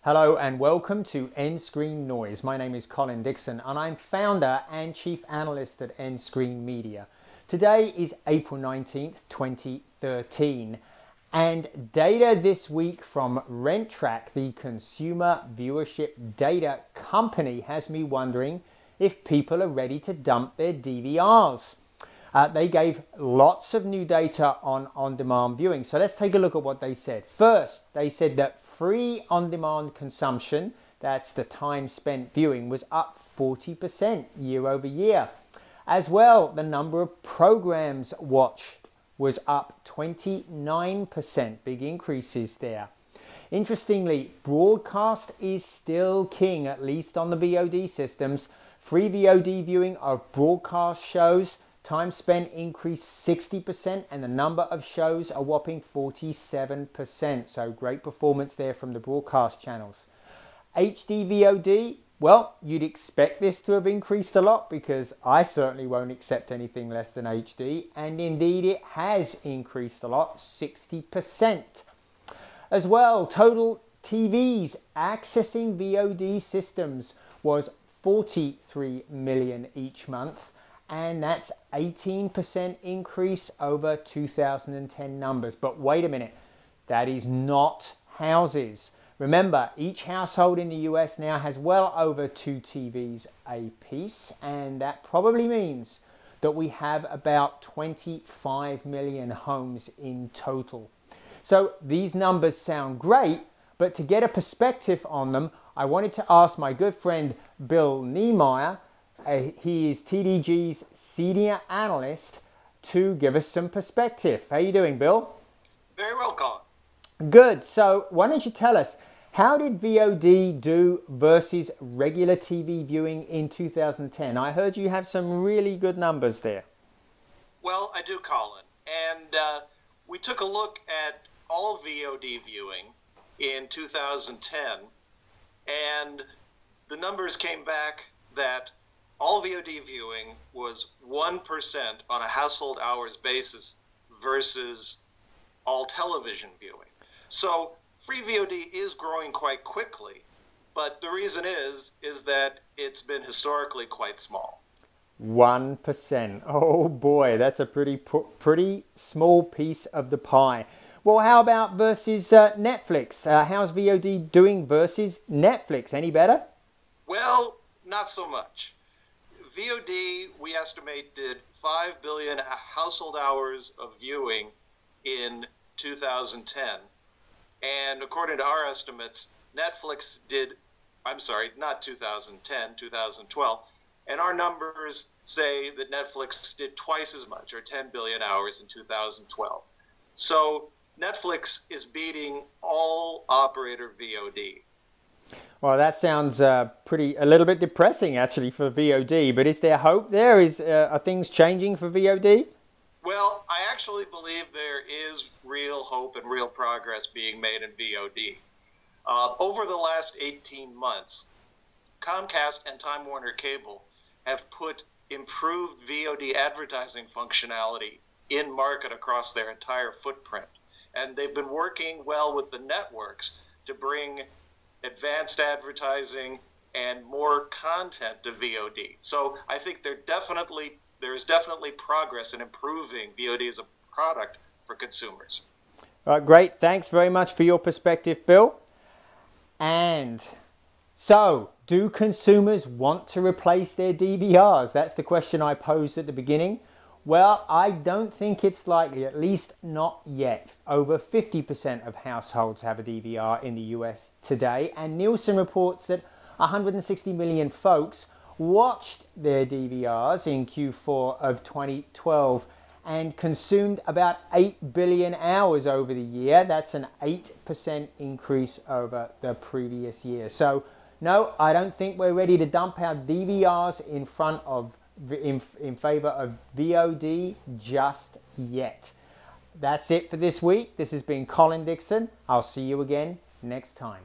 Hello and welcome to nScreen Noise. My name is Colin Dixon and I'm founder and chief analyst at nScreen Media. Today is April 19th, 2013 and data this week from Rentrak, the consumer viewership data company, has me wondering if people are ready to dump their DVRs. They gave lots of new data on on-demand viewing. So let's take a look at what they said. First, they said that free on-demand consumption, that's the time spent viewing, was up 40% year over year. As well, the number of programs watched was up 29%, big increases there. Interestingly, broadcast is still king, at least on the VOD systems. Free VOD viewing of broadcast shows, time spent increased 60% and the number of shows a whopping 47%. So great performance there from the broadcast channels. HD VOD, well, you'd expect this to have increased a lot because I certainly won't accept anything less than HD. And indeed it has increased a lot, 60%. As well, total TVs accessing VOD systems was 43 million each month. And that's 18% increase over 2010 numbers. But wait a minute, that is not houses. Remember, each household in the US now has well over 2 TVs a piece, and that probably means that we have about 25 million homes in total. So these numbers sound great, but to get a perspective on them, I wanted to ask my good friend Bill Niemeyer. He is TDG's senior analyst, to give us some perspective. How are you doing, Bill? Very well, Colin. Good. So why don't you tell us, how did VOD do versus regular TV viewing in 2010? I heard you have some really good numbers there. Well, I do, Colin. And we took a look at all VOD viewing in 2010, and the numbers came back that all VOD viewing was 1% on a household hours basis versus all television viewing. So free VOD is growing quite quickly, but the reason is that it's been historically quite small. 1%. Oh boy, that's a pretty small piece of the pie. Well, how about versus Netflix? How's VOD doing versus Netflix? Any better? Well, not so much. VOD, we estimate, did 5 billion household hours of viewing in 2010. And according to our estimates, Netflix did, I'm sorry, not 2010, 2012. And our numbers say that Netflix did twice as much, or 10 billion hours in 2012. So Netflix is beating all operator VOD. Well, that sounds a little bit depressing actually for VOD, but is there hope there? Are things changing for VOD? Well, I actually believe there is real hope and real progress being made in VOD. Over the last 18 months, Comcast and Time Warner Cable have put improved VOD advertising functionality in market across their entire footprint. And they've been working well with the networks to bring advanced advertising and more content to VOD. So I think there is definitely progress in improving VOD as a product for consumers. Great. Thanks very much for your perspective, Bill. And so, do consumers want to replace their DVRs? That's the question I posed at the beginning. Well, I don't think it's likely, at least not yet. Over 50% of households have a DVR in the US today, and Nielsen reports that 160 million folks watched their DVRs in Q4 of 2012 and consumed about 8 billion hours over the year. That's an 8% increase over the previous year. So, no, I don't think we're ready to dump our DVRs in favor of VOD just yet. That's it for this week. This has been Colin Dixon. I'll see you again next time.